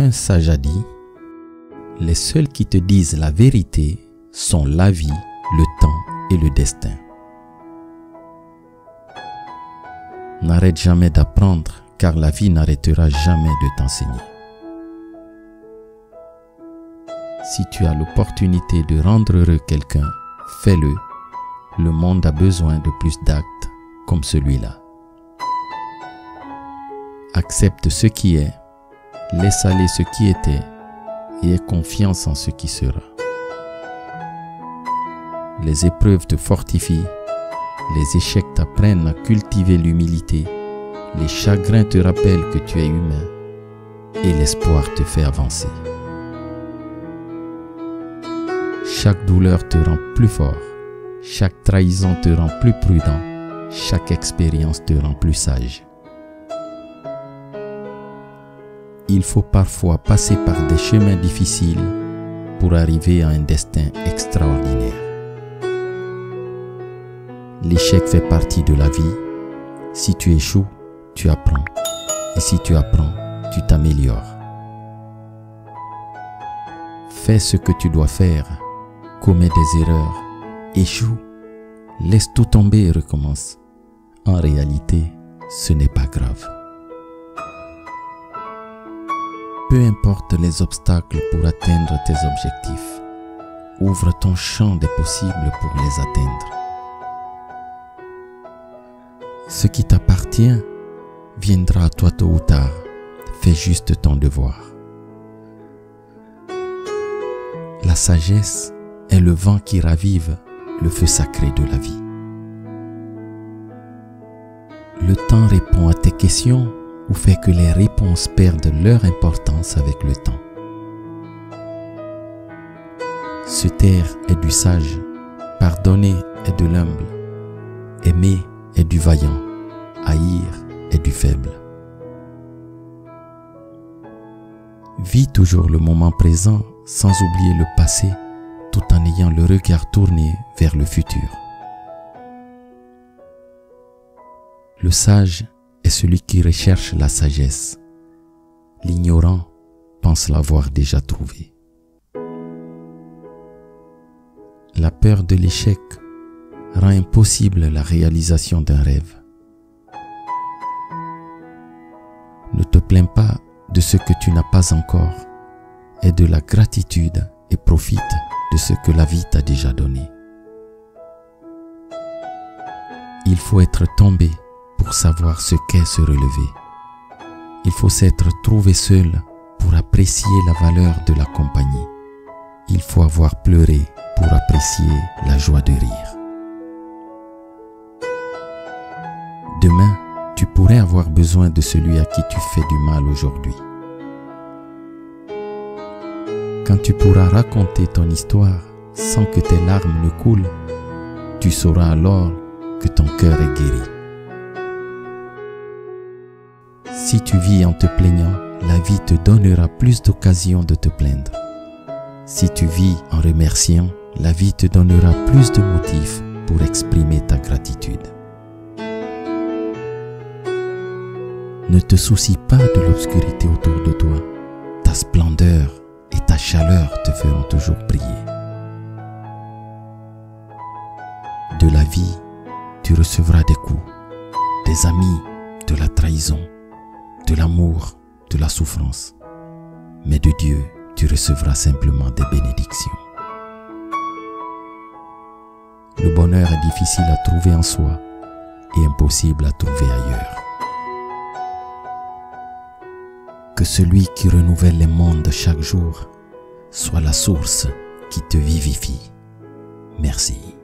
Un sage a dit, les seuls qui te disent la vérité sont la vie, le temps et le destin. N'arrête jamais d'apprendre, car la vie n'arrêtera jamais de t'enseigner. Si tu as l'opportunité de rendre heureux quelqu'un, fais-le. Le monde a besoin de plus d'actes comme celui-là. Accepte ce qui est, laisse aller ce qui était et aie confiance en ce qui sera. Les épreuves te fortifient, les échecs t'apprennent à cultiver l'humilité, les chagrins te rappellent que tu es humain et l'espoir te fait avancer. Chaque douleur te rend plus fort, chaque trahison te rend plus prudent, chaque expérience te rend plus sage. Il faut parfois passer par des chemins difficiles pour arriver à un destin extraordinaire. L'échec fait partie de la vie. Si tu échoues, tu apprends. Et si tu apprends, tu t'améliores. Fais ce que tu dois faire. Commets des erreurs. Échoue. Laisse tout tomber et recommence. En réalité, ce n'est pas grave. Peu importe les obstacles pour atteindre tes objectifs, ouvre ton champ des possibles pour les atteindre. Ce qui t'appartient viendra à toi tôt ou tard. Fais juste ton devoir. La sagesse est le vent qui ravive le feu sacré de la vie. Le temps répond à tes questions ou fait que les réponses perdent leur importance avec le temps. Se taire est du sage, pardonner est de l'humble, aimer est du vaillant, haïr est du faible. Vis toujours le moment présent sans oublier le passé, tout en ayant le regard tourné vers le futur. Le sage est celui qui recherche la sagesse. L'ignorant pense l'avoir déjà trouvée. La peur de l'échec rend impossible la réalisation d'un rêve. Ne te plains pas de ce que tu n'as pas encore. Aie de la gratitude et profite de ce que la vie t'a déjà donné. Il faut être tombé pour savoir ce qu'est se relever. Il faut s'être trouvé seul pour apprécier la valeur de la compagnie. Il faut avoir pleuré pour apprécier la joie de rire. Demain, tu pourrais avoir besoin de celui à qui tu fais du mal aujourd'hui. Quand tu pourras raconter ton histoire sans que tes larmes ne coulent, tu sauras alors que ton cœur est guéri. Si tu vis en te plaignant, la vie te donnera plus d'occasions de te plaindre. Si tu vis en remerciant, la vie te donnera plus de motifs pour exprimer ta gratitude. Ne te soucie pas de l'obscurité autour de toi. Ta splendeur et ta chaleur te feront toujours briller. De la vie, tu recevras des coups, des amis, de la trahison, de l'amour, de la souffrance. Mais de Dieu, tu recevras simplement des bénédictions. Le bonheur est difficile à trouver en soi et impossible à trouver ailleurs. Que celui qui renouvelle les mondes chaque jour soit la source qui te vivifie. Merci.